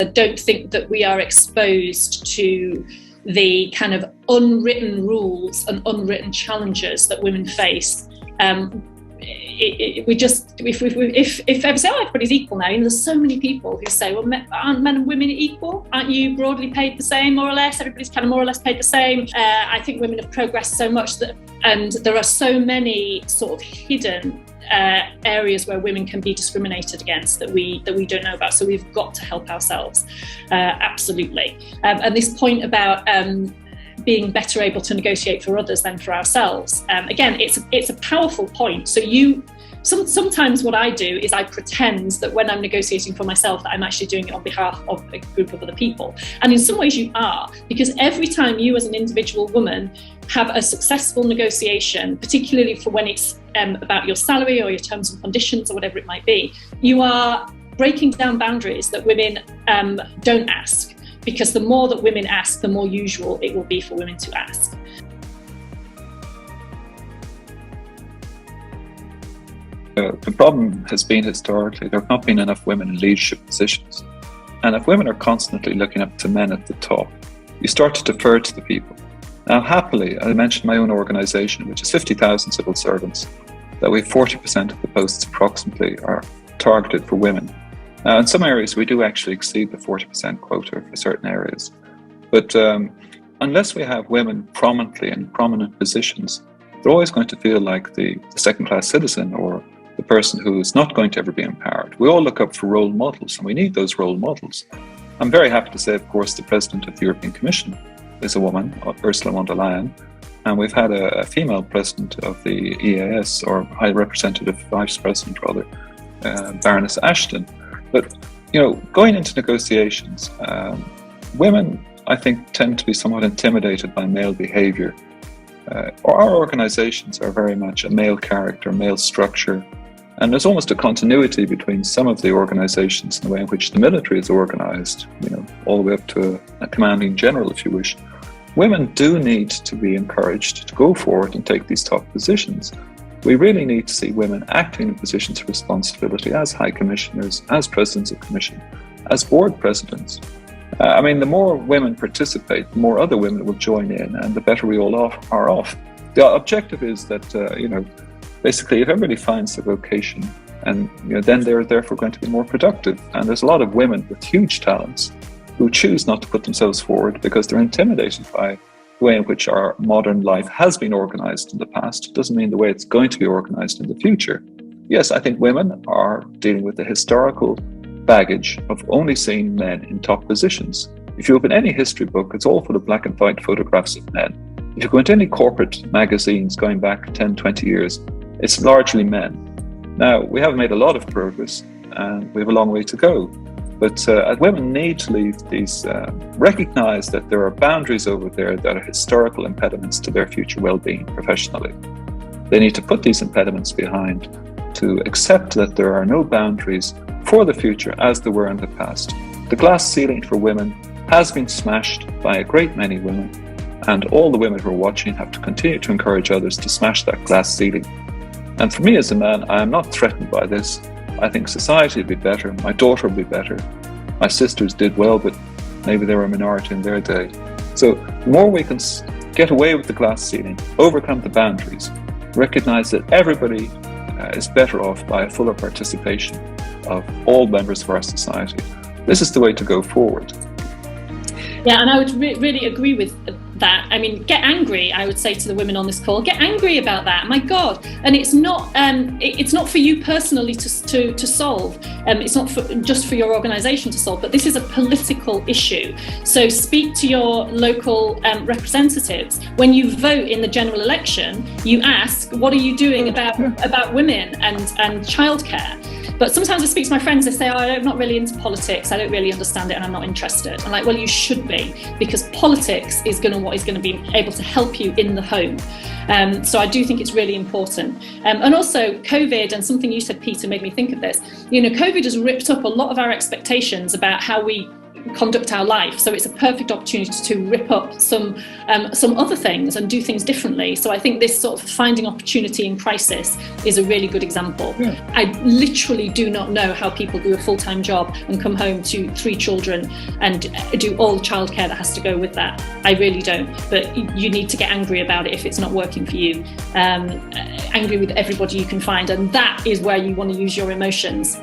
I don't think that we are exposed to the kind of unwritten rules and unwritten challenges that women face. If ever say, oh, everybody's equal now, there's so many people who say, well, aren't men and women equal? Aren't you broadly paid the same, more or less? Everybody's kind of more or less paid the same. I think women have progressed so much and there are so many sort of hidden areas where women can be discriminated against that we don't know about. So we've got to help ourselves, absolutely. And this point about being better able to negotiate for others than for ourselves. Again, it's a powerful point. So sometimes what I do is I pretend that when I'm negotiating for myself that I'm actually doing it on behalf of a group of other people. And in some ways you are, because every time you as an individual woman have a successful negotiation, particularly for when it's about your salary or your terms and conditions or whatever it might be, you are breaking down boundaries that women don't ask. Because the more that women ask, the more usual it will be for women to ask. The problem has been historically there have not been enough women in leadership positions. And if women are constantly looking up to men at the top, you start to defer to the people. Now, happily, I mentioned my own organisation, which is 50,000 civil servants, that we have 40% of the posts approximately are targeted for women. Now, in some areas, we do actually exceed the 40% quota for certain areas. But unless we have women prominently in prominent positions, they're always going to feel like the second-class citizen or the person who is not going to ever be empowered. We all look up for role models, and we need those role models. I'm very happy to say, of course, the President of the European Commission is a woman, Ursula von der Leyen, and we've had a female President of the EAS, or High Representative Vice President, rather, Baroness Ashton. But, going into negotiations, women, I think, tend to be somewhat intimidated by male behaviour. Our organisations are very much a male character, male structure, and there's almost a continuity between some of the organisations in the way in which the military is organised, all the way up to a commanding general, if you wish. Women do need to be encouraged to go forward and take these top positions. We really need to see women acting in positions of responsibility as High Commissioners, as Presidents of Commission, as Board Presidents. The more women participate, the more other women will join in, and the better we all are off. The objective is that, basically, if everybody finds their vocation, and then they're therefore going to be more productive. And there's a lot of women with huge talents who choose not to put themselves forward because they're intimidated by the way in which our modern life has been organised in the past. It doesn't mean the way it's going to be organised in the future. Yes, I think women are dealing with the historical baggage of only seeing men in top positions. If you open any history book, it's all full of black and white photographs of men. If you go into any corporate magazines going back 10, 20 years, it's largely men. Now, we have made a lot of progress and we have a long way to go. But women need to leave these, recognise that there are boundaries over there that are historical impediments to their future well-being professionally. They need to put these impediments behind, to accept that there are no boundaries for the future as there were in the past. The glass ceiling for women has been smashed by a great many women, and all the women who are watching have to continue to encourage others to smash that glass ceiling. And for me as a man, I am not threatened by this. I think society will be better, my daughter will be better. My sisters did well, but maybe they were a minority in their day. So the more we can get away with the glass ceiling, overcome the boundaries, recognise that everybody is better off by a fuller participation of all members of our society. This is the way to go forward. Yeah, and I would really agree with that. Get angry, I would say to the women on this call, get angry about that, my God. And it's not for you personally to solve. It's not just for your organisation to solve, but this is a political issue. So speak to your local representatives. When you vote in the general election, you ask, what are you doing about women and childcare? But sometimes I speak to my friends, they say, I'm not really into politics, I don't really understand it and I'm not interested. I'm like, well, you should be, because politics is what is going to be able to help you in the home. So I do think it's really important. And also COVID, and something you said, Peter, made me think of this. COVID has ripped up a lot of our expectations about how we conduct our life. So it's a perfect opportunity to rip up some other things and do things differently. So I think this sort of finding opportunity in crisis is a really good example. Yeah. I literally do not know how people do a full-time job and come home to 3 children and do all the childcare that has to go with that. I really don't. But you need to get angry about it if it's not working for you. Angry with everybody you can find, and that is where you want to use your emotions.